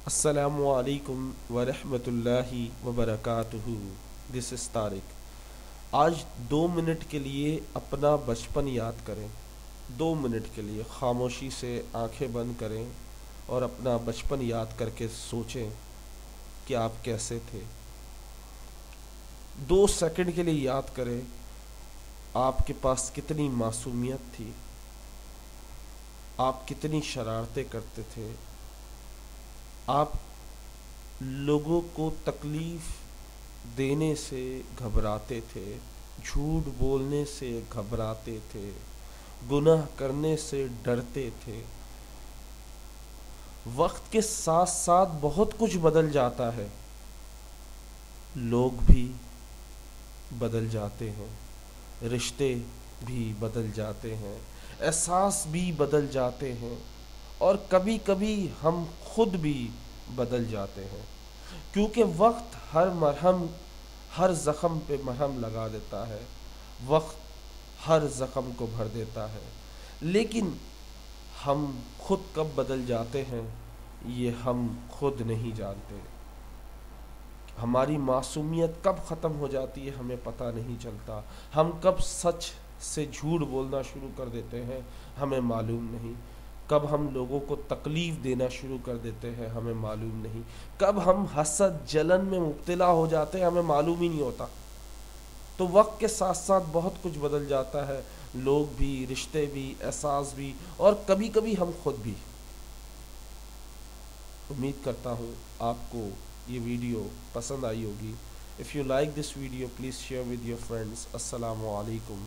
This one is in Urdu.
السلام علیکم ورحمۃ اللہ وبرکاتہ۔ دس از طارق۔ آج 2 منٹ کے لیے اپنا بچپن یاد کریں۔ 2 منٹ کے لیے خاموشی سے آنکھیں بند کریں اور اپنا بچپن یاد کر کے سوچیں کہ آپ کیسے تھے۔ 2 سیکنڈ کے لیے یاد کریں آپ کے پاس کتنی معصومیت تھی، آپ کتنی شرارتیں کرتے تھے، آپ لوگوں کو تکلیف دینے سے گھبراتے تھے، جھوٹ بولنے سے گھبراتے تھے، گناہ کرنے سے ڈرتے تھے۔ وقت کے ساتھ ساتھ بہت کچھ بدل جاتا ہے، لوگ بھی بدل جاتے ہیں، رشتے بھی بدل جاتے ہیں، احساس بھی بدل جاتے ہیں، اور کبھی کبھی ہم خود بھی بدل جاتے ہیں، کیونکہ وقت ہر زخم پہ مرہم لگا دیتا ہے، وقت ہر زخم کو بھر دیتا ہے، لیکن ہم خود کب بدل جاتے ہیں یہ ہم خود نہیں جانتے۔ ہماری معصومیت کب ختم ہو جاتی ہے ہمیں پتہ نہیں چلتا، ہم کب سچ سے جھوٹ بولنا شروع کر دیتے ہیں ہمیں معلوم نہیں، کب ہم لوگوں کو تکلیف دینا شروع کر دیتے ہیں ہمیں معلوم نہیں، کب ہم حسد جلن میں مبتلا ہو جاتے ہیں ہمیں معلوم ہی نہیں ہوتا۔ تو وقت کے ساتھ ساتھ بہت کچھ بدل جاتا ہے، لوگ بھی، رشتے بھی، احساس بھی، اور کبھی کبھی ہم خود بھی۔ امید کرتا ہوں آپ کو یہ ویڈیو پسند آئی ہوگی۔ If you like this video, please share with your friends. السلام علیکم۔